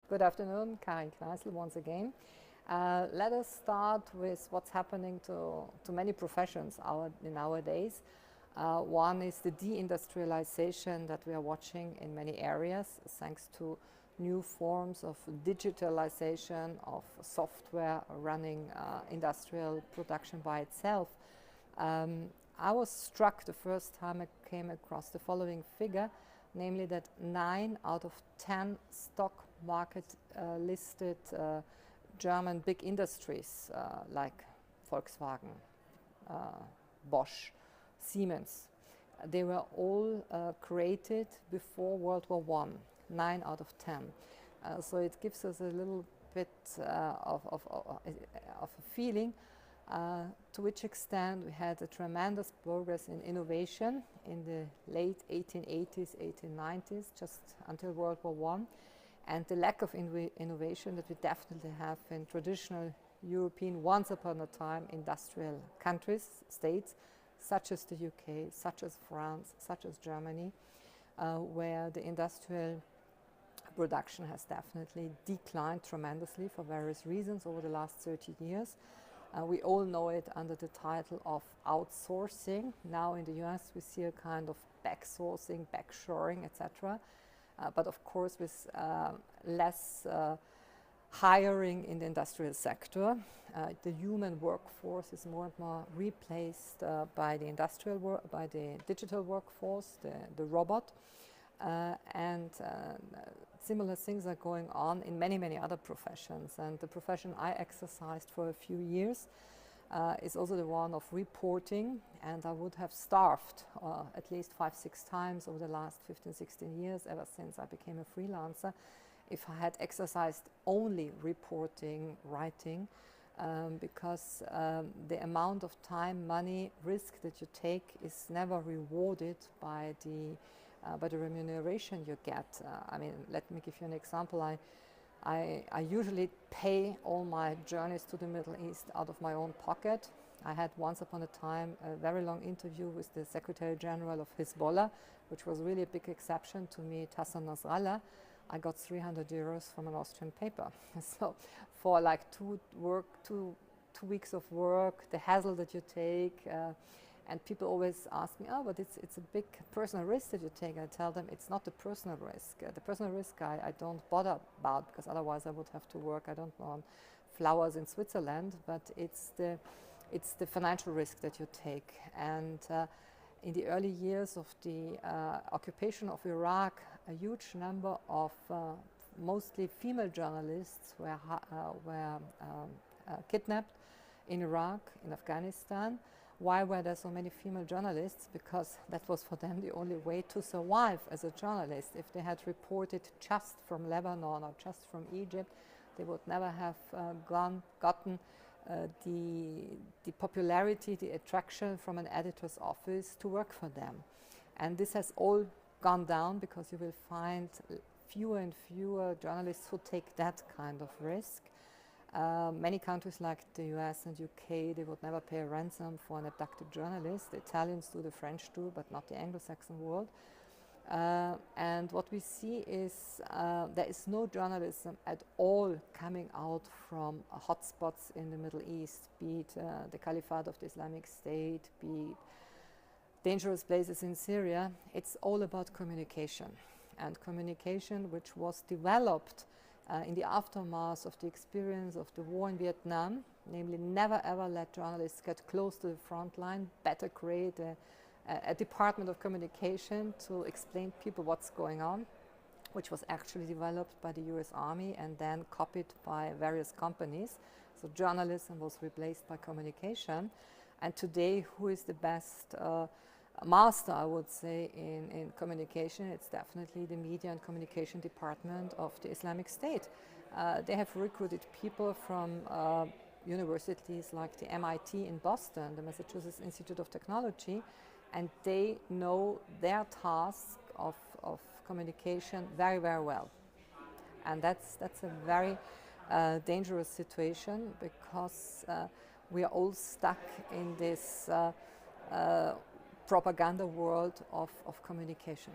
Good afternoon, Karin Kneissl once again. Let us start with what's happening to many professions nowadays. One is the deindustrialization that we are watching in many areas, thanks to new forms of digitalization of software running industrial production by itself. I was struck the first time I came across the following figure, namely that 9 out of 10 stock market listed German big industries like Volkswagen, Bosch, Siemens, they were all created before World War I, 9 out of 10. So it gives us a little bit of a feeling to which extent we had a tremendous progress in innovation in the late 1880s, 1890s, just until World War I, and the lack of innovation that we definitely have in traditional European, once upon a time, industrial countries, states, such as the UK, such as France, such as Germany, where the industrial production has definitely declined tremendously for various reasons over the last 30 years. We all know it under the title of outsourcing. Now in the US we see a kind of backsourcing, backshoring, etc. But of course with less hiring in the industrial sector. The human workforce is more and more replaced by the digital workforce, the robot. And similar things are going on in many other professions, and the profession I exercised for a few years is also the one of reporting, and I would have starved at least 5-6 times over the last 15-16 years ever since I became a freelancer if I had exercised only reporting, writing, because the amount of time, money, risk that you take is never rewarded by the remuneration you get. I mean, let me give you an example. I usually pay all my journeys to the Middle East out of my own pocket. I had once upon a time a very long interview with the Secretary General of Hezbollah, which was really a big exception to meet Hassan Nasrallah. I got 300 euros from an Austrian paper. So for like two weeks of work, the hassle that you take, and people always ask me, oh, but it's a big personal risk that you take. I tell them it's not the personal risk. The personal risk I don't bother about, because otherwise I would have to work, I don't know, on flowers in Switzerland, but it's the financial risk that you take. And in the early years of the occupation of Iraq, a huge number of mostly female journalists were kidnapped in Iraq, in Afghanistan. Why were there so many female journalists? Because that was for them the only way to survive as a journalist. If they had reported just from Lebanon or just from Egypt, they would never have gotten the popularity, the attraction from an editor's office to work for them. And this has all gone down because you will find fewer and fewer journalists who take that kind of risk. Many countries like the US and UK, they would never pay a ransom for an abducted journalist. The Italians do, the French do, but not the Anglo-Saxon world. And what we see is there is no journalism at all coming out from hotspots in the Middle East, be it the Caliphate of the Islamic State, be it dangerous places in Syria. It's all about communication. And communication which was developed in the aftermath of the experience of the war in Vietnam, namely never ever let journalists get close to the front line, better create a department of communication to explain to people what's going on, which was actually developed by the US Army and then copied by various companies. So journalism was replaced by communication. And today, who is the best master, I would say, in communication? It's definitely the media and communication department of the Islamic State. They have recruited people from universities like the MIT in Boston, the Massachusetts Institute of Technology, and they know their task of communication very well. And that's a very dangerous situation, because we are all stuck in this propaganda world of communication.